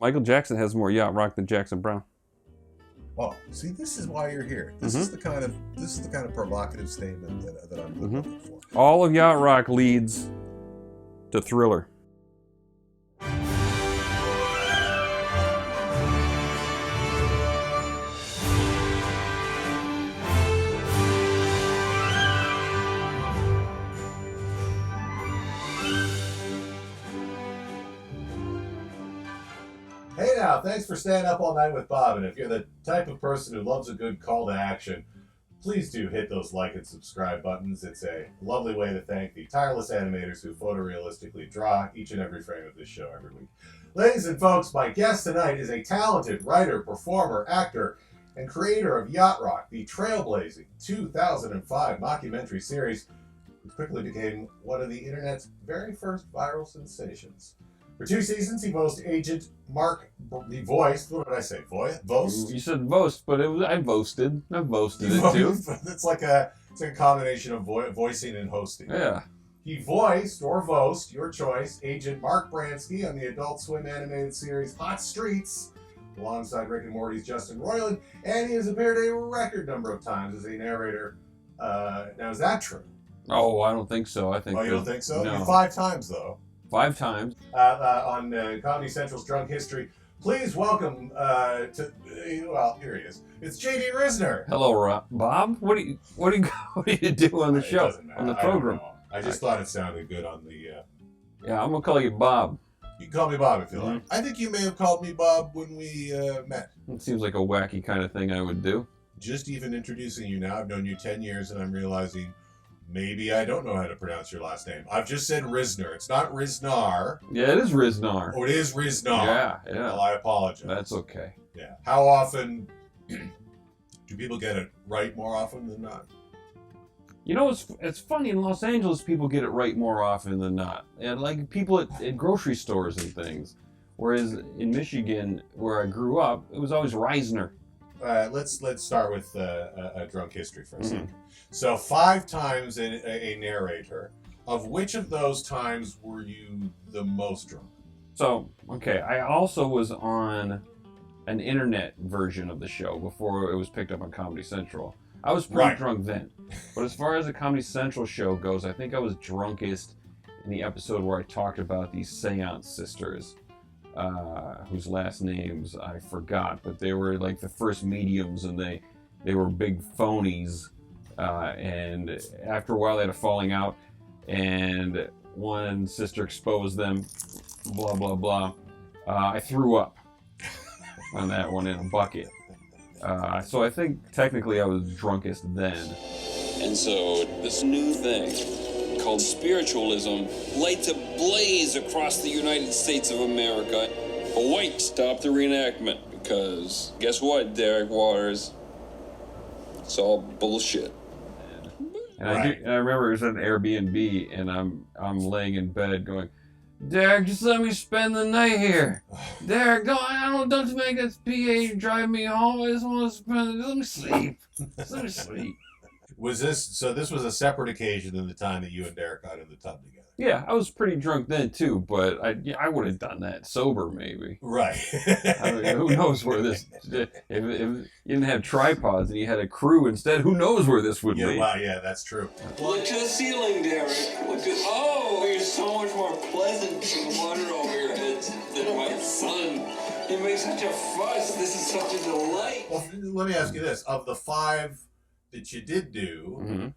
Michael Jackson has more yacht rock than Jackson Browne. Oh, see, this is why you're here. This is the kind of provocative statement that I'm looking for. All of yacht rock leads to Thriller. Hey now, thanks for staying up all night with Bob. And if you're the type of person who loves a good call to action, please do hit those like and subscribe buttons. It's a lovely way to thank the tireless animators who photorealistically draw each and every frame of this show every week. Ladies and folks, my guest tonight is a talented writer, performer, actor, and creator of Yacht Rock, the trailblazing 2005 mockumentary series, which quickly became one of the internet's very first viral sensations. For 2 seasons, he voiced Agent Mark. He voiced. What did I say? Voiced. You said voiced, but I voasted. I voasted it too. It's like a combination of voicing and hosting. Yeah. He voiced or voiced, your choice, Agent Mark Bransky on the Adult Swim animated series Hot Streets, alongside Rick and Morty's Justin Roiland, and he has appeared a record number of times as a narrator. Now, is that true? Oh, I don't think so. I think. Oh, you don't think so? No. 5 times though. 5 times. On Comedy Central's Drunk History. Please welcome here he is. It's J.D. Ryznar. Hello, Bob. What do you do on the show, on the program? I just thought it sounded good on the. Yeah, I'm gonna call you Bob. You can call me Bob if you like. I think you may have called me Bob when we met. It seems like a wacky kind of thing I would do. Just even introducing you now, I've known you 10 years, and I'm realizing maybe I don't know how to pronounce your last name. I've just said Ryznar. It's not Ryznar. Yeah, it is Ryznar. Oh, it is Ryznar. Yeah. Well, I apologize. That's okay. Yeah. How often do people get it right more often than not? You know, it's funny, in Los Angeles, people get it right more often than not. And like people at grocery stores and things. Whereas in Michigan, where I grew up, it was always Ryznar. Let's start with a drunk history for a second. So 5 times a narrator. Of which of those times were you the most drunk? So, okay, I also was on an internet version of the show before it was picked up on Comedy Central. I was pretty drunk then. But as far as the Comedy Central show goes, I think I was drunkest in the episode where I talked about these seance sisters. Whose last names I forgot, but they were like the first mediums, and they were big phonies. And after a while, they had a falling out, and one sister exposed them. Blah blah blah. I threw up on that one in a bucket. So I think technically I was drunkest then. And so this new thing called spiritualism lights a blaze across the United States of America. But wait, stop the reenactment, because guess what, Derek Waters? It's all bullshit. And I remember it was at an Airbnb, and I'm laying in bed going, Derek, just let me spend the night here. Derek, don't make this PA drive me home. I just want to let me sleep. Just let me sleep. This was a separate occasion than the time that you and Derek got in the tub together? Yeah, I was pretty drunk then too, but I would have done that sober maybe. Right. I mean, who knows where this? If you didn't have tripods and you had a crew instead, who knows where this would lead? Wow, yeah, that's true. Look to the ceiling, Derek. You're so much more pleasant with water over your heads than my son. He makes such a fuss. This is such a delight. Well, let me ask you this: of the 5 that you did do,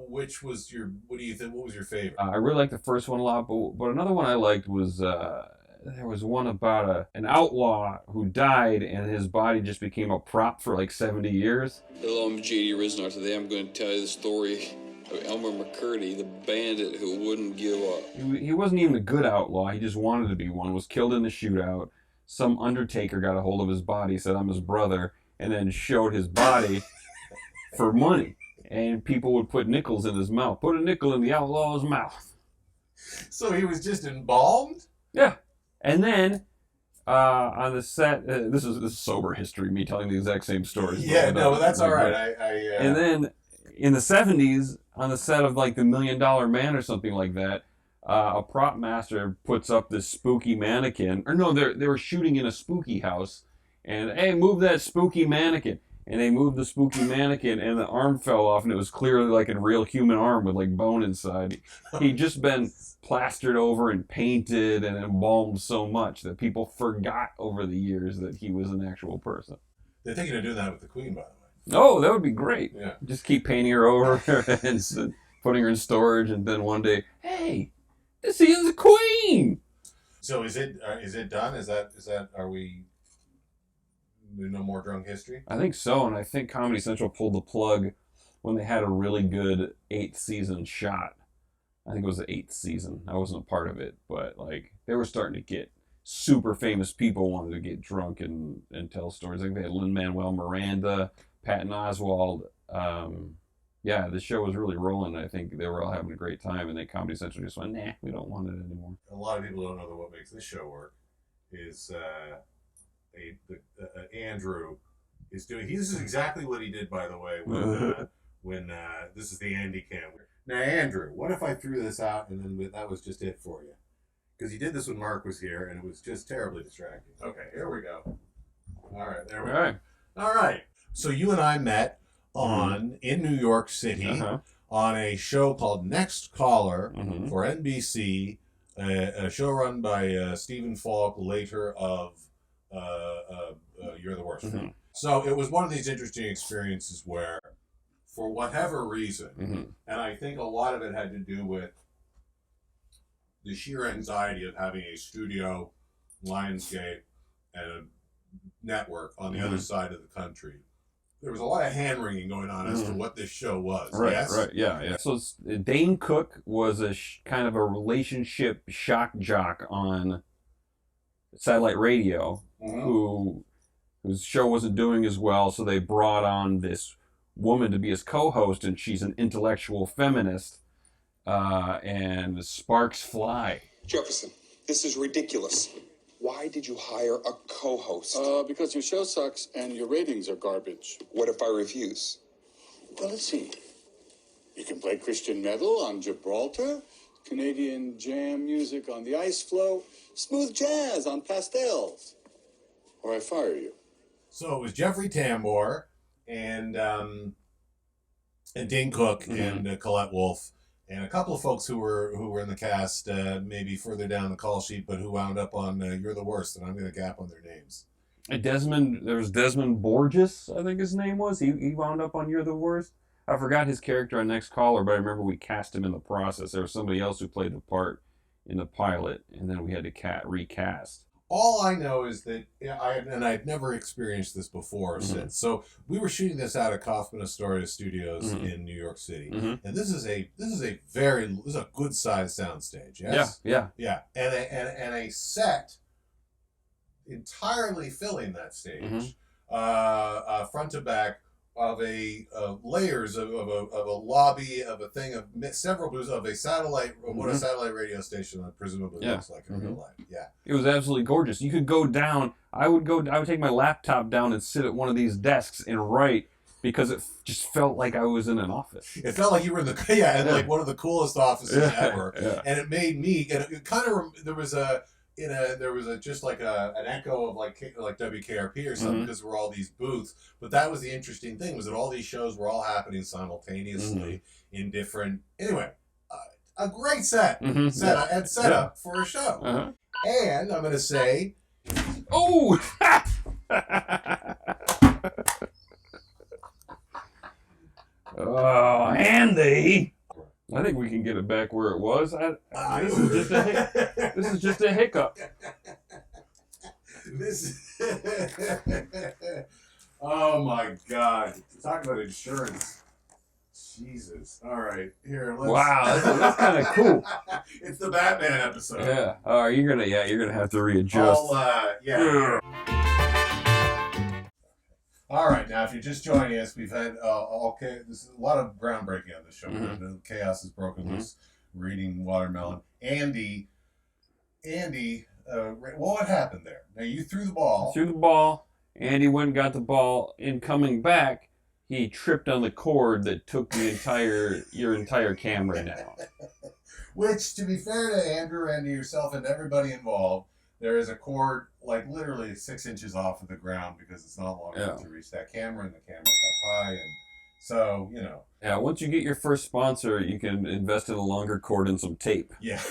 which was what do you think? What was your favorite? I really liked the first one a lot, but another one I liked was there was one about an outlaw who died and his body just became a prop for like 70 years. Hello, I'm J.D. Ryznar. Today I'm going to tell you the story of Elmer McCurdy, the bandit who wouldn't give up. He wasn't even a good outlaw. He just wanted to be one. Was killed in the shootout. Some undertaker got a hold of his body, said I'm his brother, and then showed his body for money. And people would put nickels in his mouth. Put a nickel in the outlaw's mouth. So he was just embalmed? Yeah. And then on the set, this is sober history, me telling the exact same story. Yeah, no, but that's all right. And then in the 70s, on the set of like The $1 Million Man or something like that, a prop master puts up this spooky mannequin. Or no, they were shooting in a spooky house. And, hey, move that spooky mannequin. And they moved the spooky mannequin, and the arm fell off, and it was clearly like a real human arm with like bone inside. He'd just been plastered over and painted and embalmed so much that people forgot over the years that he was an actual person. They're thinking of doing that with the Queen, by the way. Oh, that would be great. Yeah. Just keep painting her over and putting her in storage, and then one day, hey, this is the Queen. So is it done? Is that are we? No more drunk history? I think so, and I think Comedy Central pulled the plug when they had a really good 8th season shot. I think it was the 8th season. I wasn't a part of it, but like they were starting to get super famous people wanted to get drunk and tell stories. I think they had Lin-Manuel Miranda, Patton Oswalt. Yeah, the show was really rolling. I think they were all having a great time, and then Comedy Central just went, nah, we don't want it anymore. A lot of people don't know that what makes this show work is Andrew is doing. This is exactly what he did, by the way, when this is the Andy cam. Now, Andrew, what if I threw this out and then that was just it for you? Because he did this when Mark was here, and it was just terribly distracting. Okay, here we go. All right, there we go. All right. So you and I met in New York City on a show called Next Caller for NBC, a show run by Stephen Falk, later of You're the Worst. So it was one of these interesting experiences where, for whatever reason, and I think a lot of it had to do with the sheer anxiety of having a studio, Lionsgate, and a network on the other side of the country. There was a lot of hand-wringing going on as to what this show was. Right, yes? right, yeah. So Dane Cook was a kind of a relationship shock jock on satellite radio, whose show wasn't doing as well, so they brought on this woman to be his co-host, and she's an intellectual feminist, and sparks fly. Jefferson, this is ridiculous. Why did you hire a co-host? Because your show sucks and your ratings are garbage. What if I refuse? Well, let's see. You can play Christian metal on Gibraltar, Canadian jam music on the ice floe, smooth jazz on pastels, or I fire you. So it was Jefffrey Tambor and Dane Cook and Collette Wolfe and a couple of folks who were in the cast, maybe further down the call sheet, but who wound up on You're the Worst, and I'm going to gap on their names. There was Desmond Borges, I think his name was. He wound up on You're the Worst. I forgot his character on Next Caller, but I remember we cast him in the process. There was somebody else who played the part in the pilot, and then we had to recast. All I know is that I'd never experienced this before or since. So we were shooting this out at Kaufman Astoria Studios in New York City, and this is a good sized soundstage. Yes. Yeah. And a set entirely filling that stage, front to back, of layers of a lobby, of a thing of several booths, of a satellite, what a satellite radio station presumably looks like in real life. Yeah, it was absolutely gorgeous. You could go down. I would take my laptop down and sit at one of these desks and write, because it just felt like I was in an office. It felt like you were in the like one of the coolest offices ever, and it made me. And it kind of there was just like an echo of like WKRP or something, because there were all these booths. But that was the interesting thing, was that all these shows were all happening simultaneously in different. Anyway, a great set up for a show. And I'm going to say, oh. Oh, Andy. I think we can get it back where it was. This is just a hiccup. Oh my God! Talk about insurance. Jesus. All right, here. Wow, that's kind of cool. It's the Batman episode. Yeah. Oh, you're gonna have to readjust. Yeah. All right, now if you're just joining us, we've had this is a lot of groundbreaking on this show. Chaos is broken loose. We're eating watermelon. Andy, what happened there? Now you threw the ball. Andy went and got the ball. In coming back, he tripped on the cord that took your entire camera down. Which, to be fair to Andrew and to yourself and everybody involved, there is a cord like literally 6 inches off of the ground because it's not long enough to reach that camera, and the camera's up high, and so, you know. Yeah, once you get your first sponsor, you can invest in a longer cord and some tape. Yeah.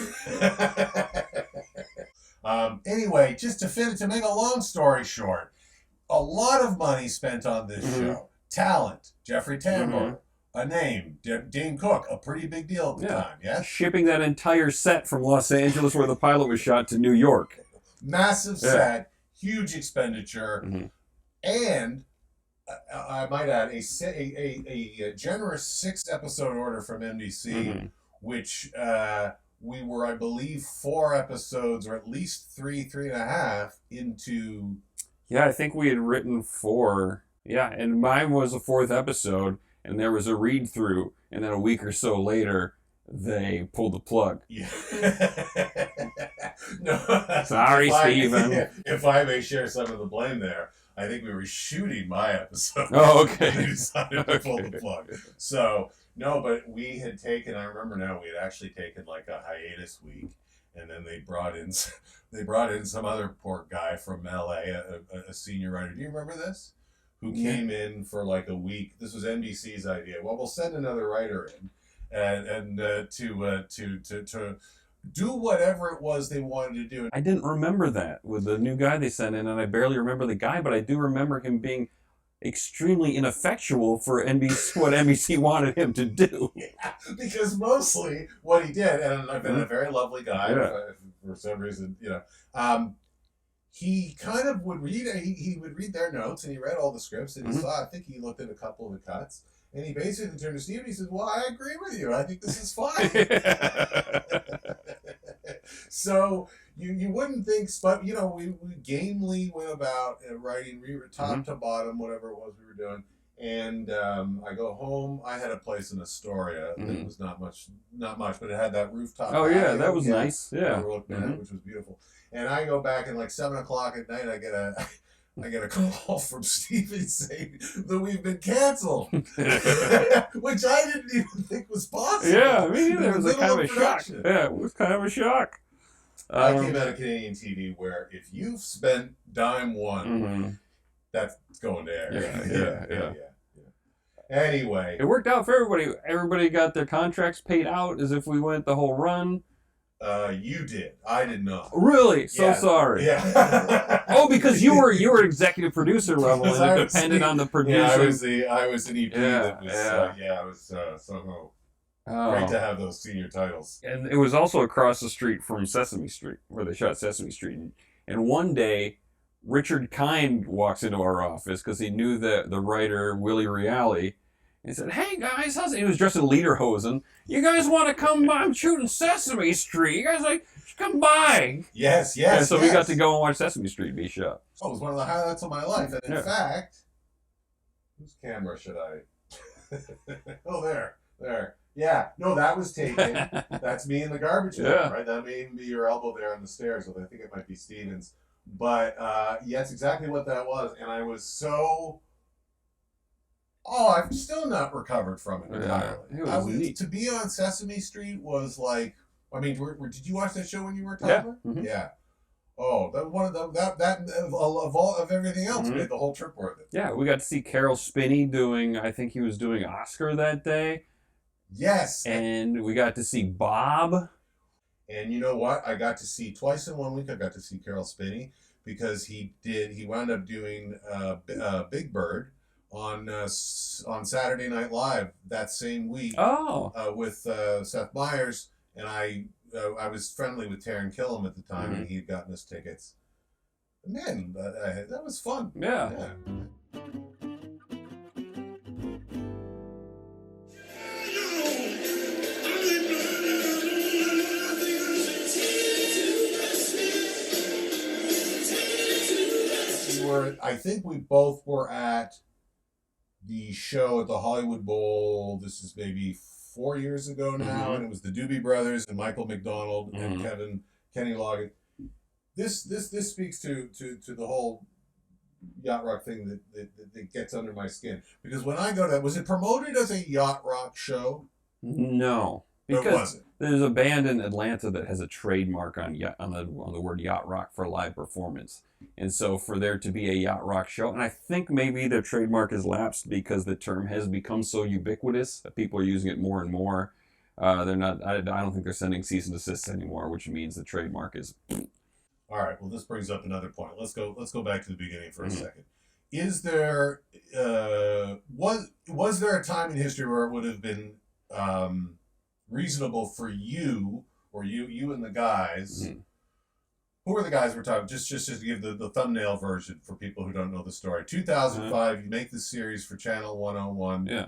Anyway, just to make a long story short, a lot of money spent on this show. Talent, Jefffrey Tambor. A name, Dane Cook, a pretty big deal at the time, yes? Shipping that entire set from Los Angeles where the pilot was shot to New York. Massive set, huge expenditure, and I might add a generous 6-episode order from NBC, which we were, I believe, 4 episodes, or at least 3.5 into. Yeah, I think we had written 4. Yeah, and mine was the 4th episode, and there was a read-through, and then a week or so later, they pulled the plug. Yeah. No. Sorry, Steven. If I may share some of the blame there, I think we were shooting my episode. Oh, okay. We decided to pull the plug. So, no, but we had taken, I remember now, we had actually taken like a hiatus week, and then they brought in some other poor guy from LA, a senior writer. Do you remember this? Who came in for like a week. This was NBC's idea. Well, we'll send another writer in, and to do whatever it was they wanted to do. I didn't remember that with the new guy they sent in, and I barely remember the guy, but I do remember him being extremely ineffectual for NBC, what NBC wanted him to do. Yeah, because mostly what he did, and I've been a very lovely guy for some reason, you know. He kind of would read. He would read their notes, and he read all the scripts, and he saw. I think he looked at a couple of the cuts, and he basically turned to Steve and he said, "Well, I agree with you. I think this is fine." So you wouldn't think, but you know, we gamely went about writing top to bottom, whatever it was we were doing. And I go home. I had a place in Astoria that was not much, but it had that rooftop. Oh yeah, that was nice. Yeah, which was beautiful. And I go back, and like 7 o'clock at night, I get a call from Steven saying that we've been canceled, which I didn't even think was possible. Yeah, I mean, it was kind of a shock. Yeah, it was kind of a shock. I came out of Canadian TV where if you've spent dime one, that's going to air. Yeah. Anyway, it worked out for everybody. Everybody got their contracts paid out as if we went the whole run. You did. I did not. Really? So sorry. Yeah. Oh, because you were executive producer level and it depended on the producer. Yeah, I was an EP that was. I was somehow. Great to have those senior titles. And it was also across the street from Sesame Street, where they shot Sesame Street. And one day, Richard Kind walks into our office because he knew the writer Willie Reale. He said, "Hey guys, he was dressed in lederhosen. You guys want to come by? I'm shooting Sesame Street. You guys come by." Yes. And so we got to go and watch Sesame Street be shot. Oh, it was one of the highlights of my life. And in fact, whose camera should I? Oh, there. Yeah, no, that was taken. That's me in the garbage can, right? That may even be your elbow there on the stairs, although I think it might be Steven's. But yeah, it's exactly what that was. And I was so... I've still not recovered from it entirely. It was neat. To be on Sesame Street was like... I mean, did you watch that show when you were a toddler? Yeah. Oh, that one of that of everything else made the whole trip worth it. Yeah, we got to see Carol Spinney doing... I think he was doing Oscar that day. Yes. And we got to see Bob. And you know what? I got to see twice in 1 week. I got to see Carol Spinney because he wound up doing Big Bird on Saturday Night Live that same week. With Seth Meyers, and I was friendly with Taran Killam at the time, and he had gotten us tickets. Man, that was fun. Yeah. I think we both were at the show at the Hollywood Bowl. This is maybe 4 years ago now, and it was the Doobie Brothers and Michael McDonald and Kenny Loggins. This speaks to the whole Yacht Rock thing that gets under my skin, because when I go to, was it promoted as a Yacht Rock show? No, Because there's a band in Atlanta that has a trademark on the word Yacht Rock for live performance. And so for there to be a Yacht Rock show, and I think maybe their trademark has lapsed because the term has become so ubiquitous that people are using it more and more. They're not. I don't think they're sending cease and desist anymore, which means the trademark is. All right. Well, this brings up another point. Let's go back to the beginning for a second. Is there was there a time in history where it would have been reasonable for you or you and the guys? Who are the guys we're talking? Just to give the thumbnail version for people who don't know the story. 2005, you make this series for Channel 101. Yeah.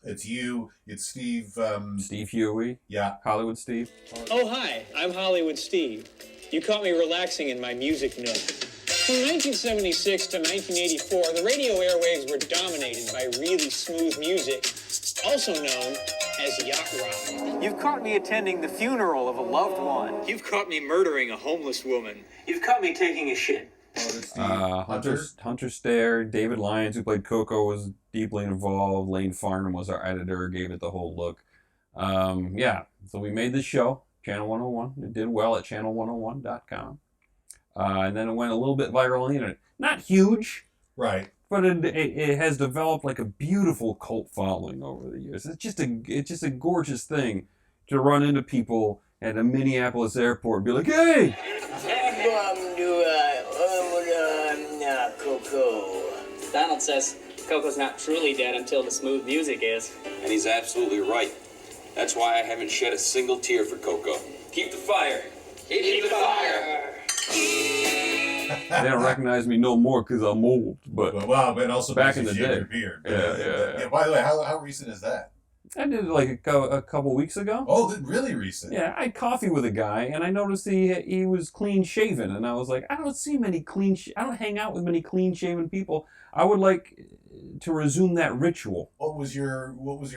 It's you. It's Steve. Steve Huey. Yeah. Hollywood Steve. Oh, hi. I'm Hollywood Steve. You caught me relaxing in my music nook. From 1976 to 1984, the radio airwaves were dominated by really smooth music, also known as yacht rock. You've caught me attending the funeral of a loved one. You've caught me murdering a homeless woman. You've caught me taking a shit. Hunter Stair, David Lyons, who played Coco, was deeply involved. Lane Farnham was our editor, gave it the whole look. So we made this show, Channel 101. It did well at channel101.com. And then it went a little bit viral on the internet. Not huge. Right. But it has developed like a beautiful cult following over the years. It's just a gorgeous thing to run into people at a Minneapolis airport and be like, hey! Coco. Donald says Coco's not truly dead until the smooth music is. And he's absolutely right. That's why I haven't shed a single tear for Coco. Keep the fire. Keep the fire. They don't recognize me no more because I'm old. But also back in the day. Your beard. Yeah. By the way, how recent is that? I did it like a couple weeks ago. Oh, really recent? Yeah, I had coffee with a guy, and I noticed he was clean shaven, and I was like, I don't see many I don't hang out with many clean shaven people. I would like to resume that ritual. What was your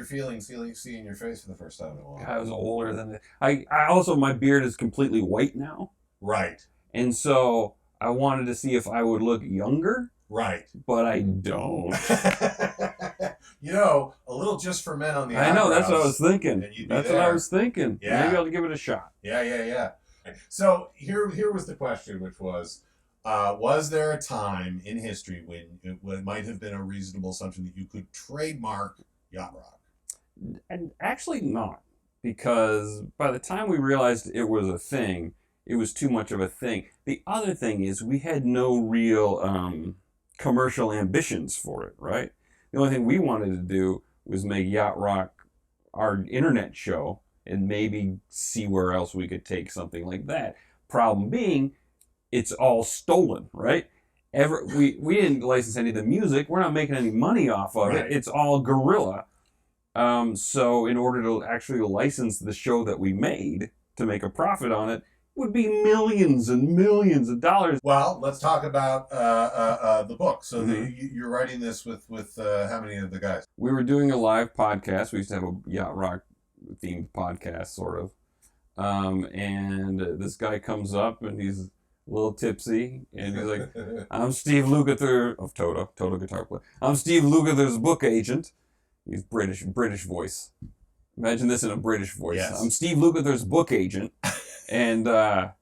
feeling seeing your face for the first time in a while? I was older than I also, my beard is completely white now. Right. And so I wanted to see if I would look younger. Right. But I don't. A little just for men on the eyebrows. I know, that's what I was thinking. That's what I was thinking. Yeah. Maybe I'll give it a shot. Yeah. So here was the question, which was there a time in history when it might have been a reasonable assumption that you could trademark yacht rock? And actually not. Because by the time we realized it was a thing, it was too much of a thing. The other thing is we had no real commercial ambitions for it, right? The only thing we wanted to do was make Yacht Rock our internet show and maybe see where else we could take something like that. Problem being, it's all stolen, right? We didn't license any of the music. We're not making any money off of it. It's all guerrilla. So in order to actually license the show that we made to make a profit on it, would be millions and millions of dollars. Well, let's talk about the book. So you're writing this with how many of the guys? We were doing a live podcast. We used to have a Yacht Rock themed podcast, sort of. And this guy comes up and he's a little tipsy. And he's like, I'm Steve Lukather of Toto guitar player. I'm Steve Lukather's book agent. He's British voice. Imagine this in a British voice. Yes. I'm Steve Lukather's book agent. And I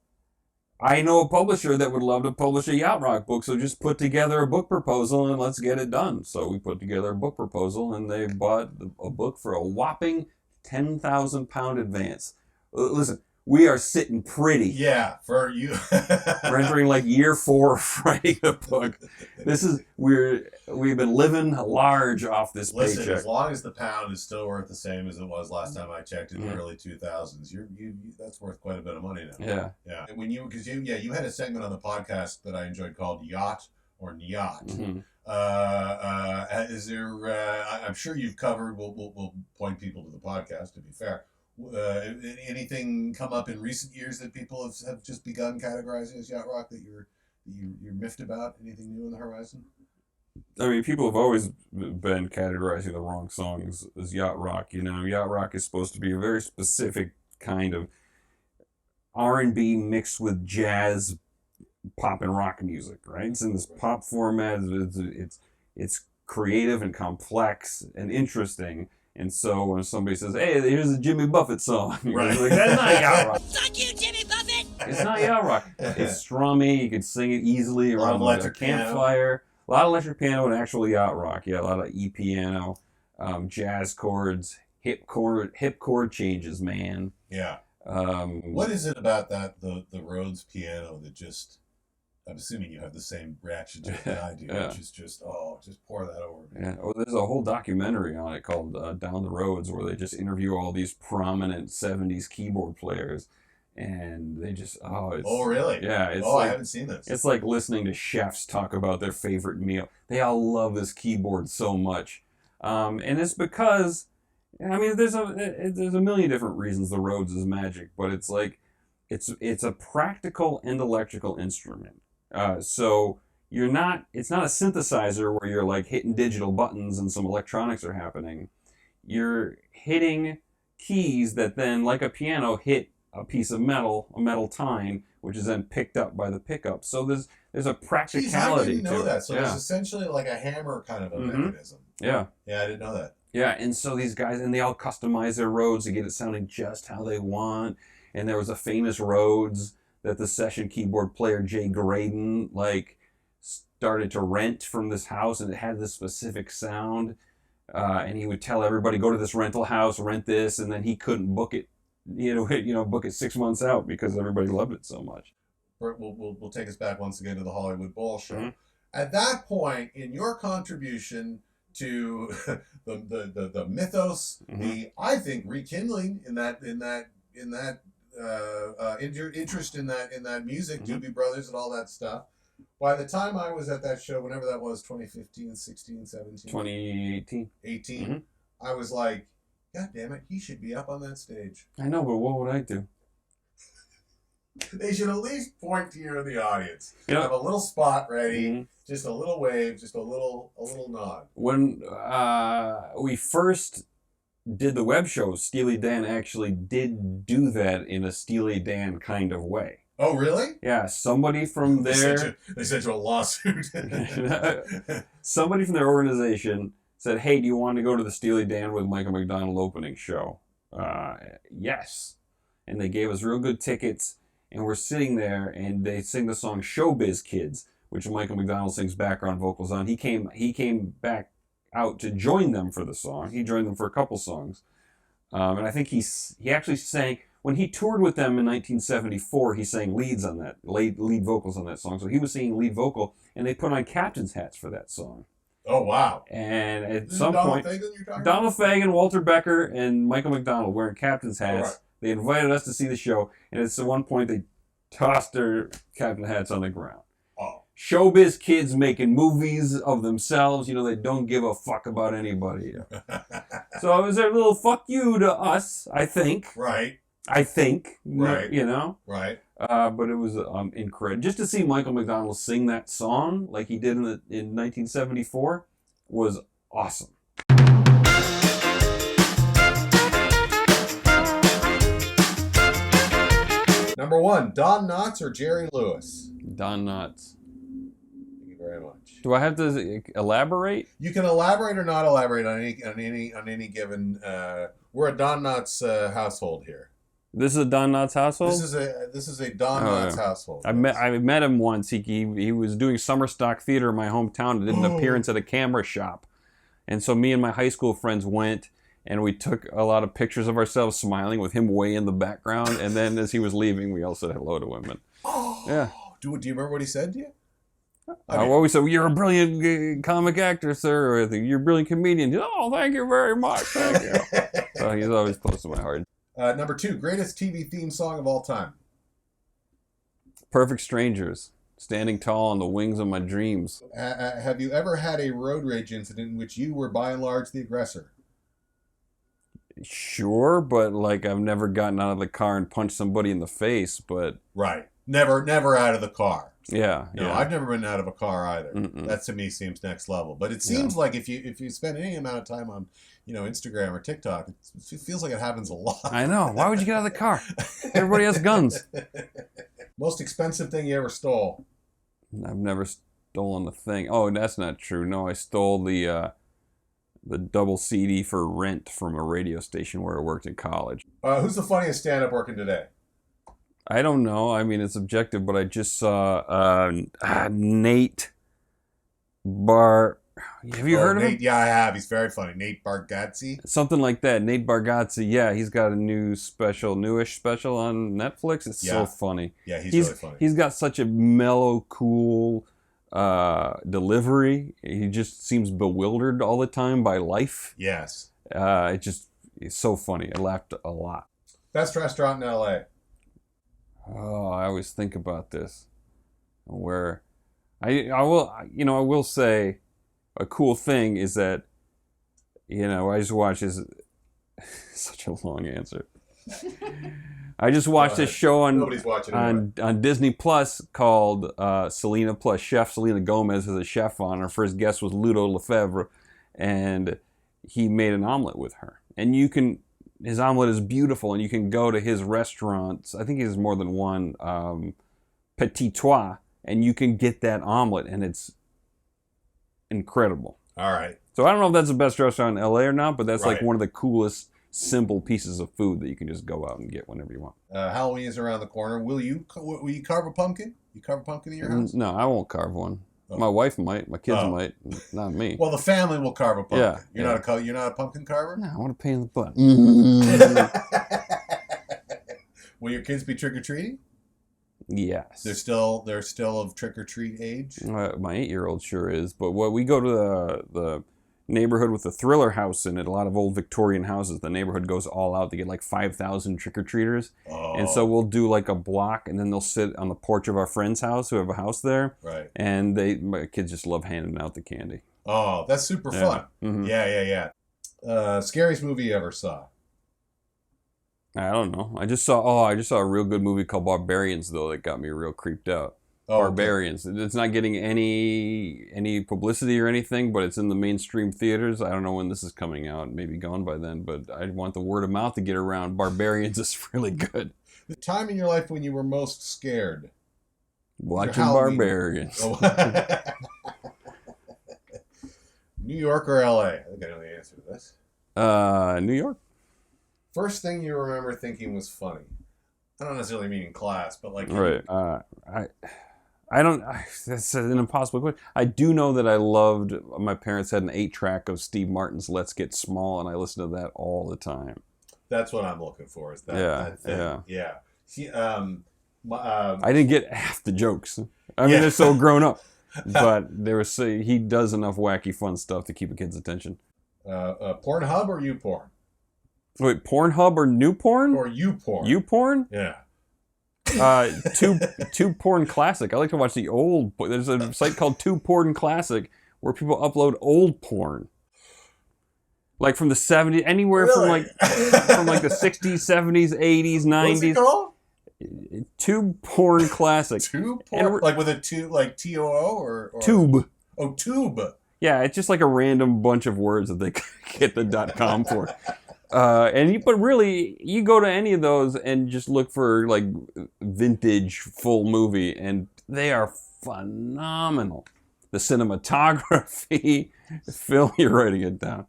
know a publisher that would love to publish a Yacht Rock book, so just put together a book proposal and let's get it done. So we put together a book proposal, and they bought a book for a whopping £10,000 advance. Listen, we are sitting pretty. Yeah, for you. We're entering like year 4 of writing the book. We've been living large off this Listen, paycheck. as long as the pound is still worth the same as it was last time I checked in the early 2000s, you that's worth quite a bit of money now. Yeah. When you had a segment on the podcast that I enjoyed called Yacht or Nyat. Is there? I'm sure you've covered. We'll point people to the podcast to be fair. Anything come up in recent years that people have just begun categorizing as yacht rock that you're miffed about? Anything new on the horizon? I mean, people have always been categorizing the wrong songs as yacht rock. Yacht rock is supposed to be a very specific kind of R&B mixed with jazz, pop and rock music, right? It's in this pop format. It's creative and complex and interesting. And so when somebody says, hey, here's a Jimmy Buffett song, Right. like, that's not yacht rock. Fuck you, Jimmy Buffett! It's not yacht rock. It's strummy. You can sing it easily around a campfire. A lot of electric piano and actual yacht rock. Yeah, a lot of E-piano, jazz chords, hip chord changes, man. Yeah. What is it about the Rhodes piano that just... I'm assuming you have the same reaction to it that I do, which is just pour that over me. Yeah. Well, there's a whole documentary on it called Down the Roads, where they just interview all these prominent 70s keyboard players, and they just, Oh, really? Yeah. It's I haven't seen this. It's like listening to chefs talk about their favorite meal. They all love this keyboard so much. And it's because, I mean, there's a million different reasons the Rhodes is magic, but it's like, it's a practical and electrical instrument. So it's not a synthesizer where you're like hitting digital buttons and some electronics are happening. You're hitting keys that then, like a piano, hit a piece of metal, a metal tine, which is then picked up by the pickup. So there's a practicality. I didn't know to that. it. So there's essentially like a hammer kind of a mechanism. Yeah. Yeah, I didn't know that. Yeah, and so these guys, and they all customize their Rhodes to get it sounding just how they want. And there was a famous Rhodes that the session keyboard player Jay Graydon started to rent from this house, and it had this specific sound. And he would tell everybody, go to this rental house, rent this, and then he couldn't book it, book it 6 months out because everybody loved it so much. We'll take us back once again to the Hollywood Bowl show. Mm-hmm. At that point, in your contribution to the mythos, Mm-hmm. I think rekindling in that interest in that music, Mm-hmm. Doobie Brothers and all that stuff. By the time I was at that show, whenever that was, 2015, 16, 17? 2018. 18, Mm-hmm. I was like, God damn it, he should be up on that stage. I know, but what would I do? They should at least point to you in the audience. Yep. Have a little spot ready, Mm-hmm. just a little wave, just a little nod. When we first did the web show, Steely Dan actually did do that in a Steely Dan kind of way. Oh, really? Yeah, somebody from their They sent you a lawsuit. somebody from their organization said, "Hey, do you want to go to the Steely Dan with Michael McDonald opening show?" Yes, and they gave us real good tickets, and we're sitting there, and they sing the song "Showbiz Kids," which Michael McDonald sings background vocals on. He came back out to join them for the song. He joined them for a couple songs, and I think he actually sang. When he toured with them in 1974, he sang lead vocals on that song. So he was singing lead vocal, and they put on captain's hats for that song. Oh, wow. And at This some is point, Fagen you're talking Donald Fagen, Walter Becker, and Michael McDonald wearing captain's hats. Right. They invited us to see the show, and at one point they tossed their captain hats on the ground. Oh. Showbiz kids making movies of themselves. They don't give a fuck about anybody. So it was a little fuck you to us, I think. Right. I think. Right. Right. But it was incredible. Just to see Michael McDonald sing that song like he did in 1974 was awesome. Number 1, Don Knotts or Jerry Lewis? Don Knotts. Thank you very much. Do I have to elaborate? You can elaborate or not elaborate on any given. We're a Don Knotts household here. This is a Don Knotts household? This is a Don Knotts household. I met him once. He was doing summer stock theater in my hometown and did an appearance at a camera shop. And so me and my high school friends went, and we took a lot of pictures of ourselves smiling with him way in the background. And then as he was leaving, we all said hello to him. And, yeah. Do you remember what he said to you? I always said, "You're a brilliant comic actor, sir," or "You're a brilliant comedian." "Oh, thank you very much." Thank you. So he's always close to my heart. Number 2, greatest TV theme song of all time. Perfect Strangers. Standing tall on the wings of my dreams. Have you ever had a road rage incident in which you were by and large the aggressor? Sure, but I've never gotten out of the car and punched somebody in the face, but... Right. Never out of the car. Yeah. No, I've never been out of a car either. Mm-mm. That to me seems next level. But it seems like if you spend any amount of time on, Instagram or TikTok, it feels like it happens a lot. I know. Why would you get out of the car? Everybody has guns. Most expensive thing you ever stole? I've never stolen a thing. Oh, that's not true. No, I stole the the double CD for rent from a radio station where I worked in college. Who's the funniest stand-up working today? I don't know. I mean, it's objective, but I just saw Nate Bar. Have you heard of him? Yeah, I have. He's very funny. Nate Bargatze? Something like that. Nate Bargatze. Yeah, he's got a newish special on Netflix. It's so funny. Yeah, he's really funny. He's got such a mellow, cool delivery. He just seems bewildered all the time by life. Yes. It's so funny. I laughed a lot. Best restaurant in LA? Oh, I always think about this. Where I will say a cool thing is that, I just watched this. Such a long answer. I just watched this show on Disney Plus called Selena Plus Chef. Selena Gomez is a chef on. Her first guest was Ludo Lefebvre, and he made an omelet with her. And his omelet is beautiful, and you can go to his restaurants. I think he has more than one, Petit Trois, and you can get that omelet, and it's incredible. All right. So I don't know if that's the best restaurant in LA or not, but that's like one of the coolest, simple pieces of food that you can just go out and get whenever you want. Halloween is around the corner. Will you carve a pumpkin? You carve a pumpkin in your house? No, I won't carve one. Oh. My wife might. My kids might. Not me. Well, the family will carve a pumpkin. Yeah. You're not a pumpkin carver? No, I want to pain in the butt. Will your kids be trick-or-treating? Yes. They're still of trick-or-treat age? My 8-year-old sure is. But we go to the neighborhood with the Thriller house in it, a lot of old Victorian houses. The neighborhood goes all out. They get like 5,000 trick-or-treaters. Oh. And so we'll do like a block, and then they'll sit on the porch of our friend's house who have a house there. Right. And my kids just love handing out the candy. Oh, that's super fun. Mm-hmm. Yeah. Scariest movie you ever saw? I don't know. I just saw a real good movie called Barbarians, though, that got me real creeped out. Oh, Barbarians. Okay. It's not getting any publicity or anything, but it's in the mainstream theaters. I don't know when this is coming out. It may be gone by then, but I want the word of mouth to get around. Barbarians is really good. The time in your life when you were most scared? Watching Barbarians. Oh. New York or LA? I think I know the answer to this. New York. First thing you remember thinking was funny? I don't necessarily mean in class, but like... Right. That's an impossible question. I do know that I loved, my parents had an 8-track of Steve Martin's Let's Get Small, and I listened to that all the time. That's what I'm looking for, is that thing. Yeah. See, I didn't get half the jokes. I mean, they're so grown up. But he does enough wacky, fun stuff to keep a kid's attention. Pornhub or YouPorn? Wait, Pornhub or new porn? Or YouPorn. YouPorn? Yeah. Tube Porn Classic. I like to watch the old. There's a site called Tube Porn Classic where people upload old porn, like from the 70s, anywhere from like the 60s, 70s, 80s, 90s. What's it called? Tube Porn Classic. Tube porn, like with a tube, like TOO or Tube. Oh, Tube. Yeah, it's just like a random bunch of words that they get the .com for. But really, you go to any of those and just look for like vintage full movie, and they are phenomenal. The cinematography, Phil, you're writing it down.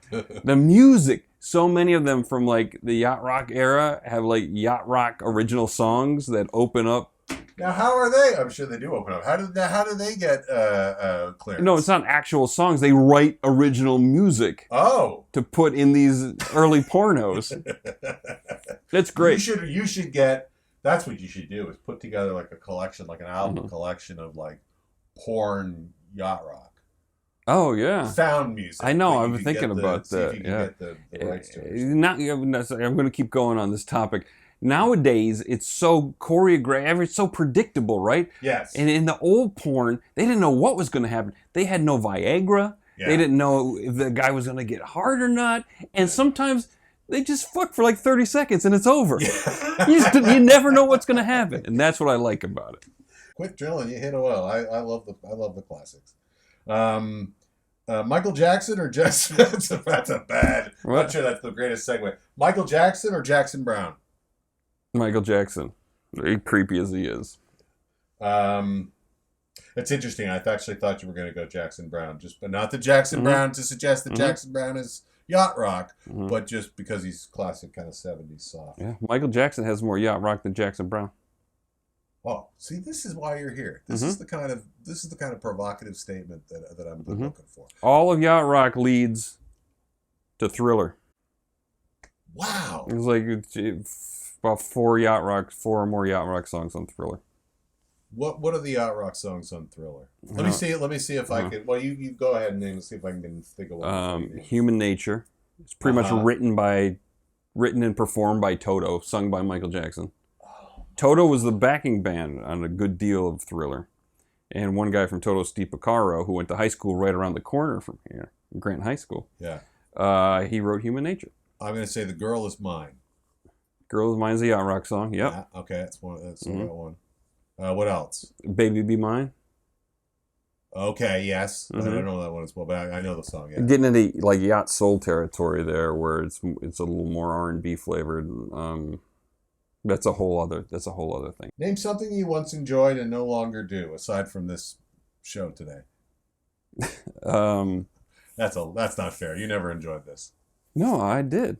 The music, so many of them from like the Yacht Rock era have like Yacht Rock original songs that open up. Now, how are they? I'm sure they do open up. How do they get clearance? No, it's not actual songs. They write original music. Oh. To put in these early pornos. It's great. You should get. That's what you should do, is put together like a collection, like an album collection of like porn Yacht Rock. Oh yeah. Found music. I know. I've been thinking about that. Get the rights to it. I'm going to keep going on this topic. Nowadays, it's so choreographed, it's so predictable, right? Yes. And in the old porn, they didn't know what was going to happen. They had no Viagra. Yeah. They didn't know if the guy was going to get hard or not. And sometimes they just fuck for like 30 seconds and it's over. Yeah. You never know what's going to happen. And that's what I like about it. Quit drilling. You hit a well. I love the classics. Michael Jackson or Jackson? that's a bad. I'm not sure that's the greatest segue. Michael Jackson or Jackson Browne? Michael Jackson. Very creepy as he is. It's interesting. I actually thought you were going to go Jackson Browne, but not the Jackson Browne to suggest that Jackson Browne is yacht rock, but just because he's classic kind of 70s soft. Yeah, Michael Jackson has more yacht rock than Jackson Browne. Oh, see, this is why you're here. This is the kind of provocative statement that I'm looking for. All of yacht rock leads to Thriller. Wow. It's like about four or more yacht rock songs on Thriller. What are the yacht rock songs on Thriller? Let me see it. Let me see if I can. Well, you go ahead and name and see if I can think of one. Human Nature. It's pretty much written and performed by Toto, sung by Michael Jackson. Toto was the backing band on a good deal of Thriller. And one guy from Toto, Steve Porcaro, who went to high school right around the corner from here, Grant High School. Yeah. He wrote Human Nature. I'm going to say The Girl Is Mine. Girl Is Mine is a yacht rock song. Yep. Yeah, okay, that's that one. What else? Baby Be Mine. Okay, yes. I don't know that one as well, but I know the song. Yeah. Getting into like yacht soul territory there, where it's a little more R&B flavored. That's a whole other thing. Name something you once enjoyed and no longer do, aside from this show today. That's not fair. You never enjoyed this. No, I did.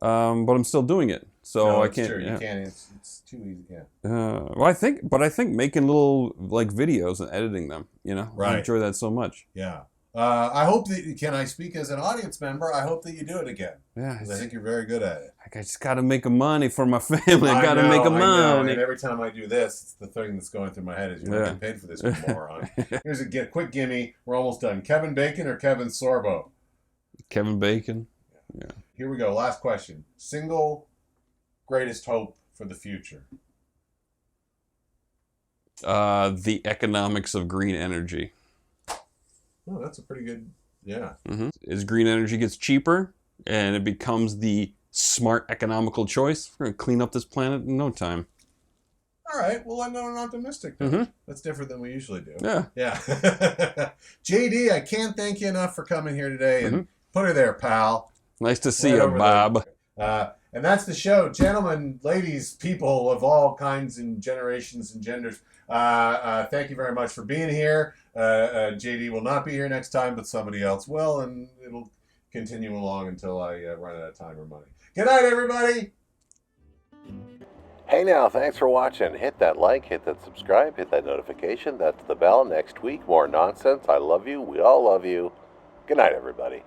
But I'm still doing it, so no, I can't. True. Yeah. You can't. It's too easy. Yeah. Well, I think making little like videos and editing them, I enjoy that so much. Yeah. I hope that can I speak as an audience member? I hope that you do it again. Yeah. Because I think you're very good at it. I just got to make money for my family. I got to make money. And every time I do this, it's the thing that's going through my head is you're not getting paid for this, you moron. Here's a quick gimme. We're almost done. Kevin Bacon or Kevin Sorbo? Kevin Bacon. Yeah. Here we go. Last question. Single greatest hope for the future? The economics of green energy. Oh, that's a pretty good, yeah. As green energy gets cheaper and it becomes the smart economical choice, we're going to clean up this planet in no time. All right. Well, I'm not optimistic. That's different than we usually do. Yeah. Yeah. JD, I can't thank you enough for coming here today. And put her there, pal. Nice to see you, Bob. And that's the show. Gentlemen, ladies, people of all kinds and generations and genders, thank you very much for being here. JD will not be here next time, but somebody else will, and it'll continue along until I run out of time or money. Good night, everybody. Hey now, thanks for watching. Hit that like, hit that subscribe, hit that notification. That's the bell. Next week, more nonsense. I love you. We all love you. Good night, everybody.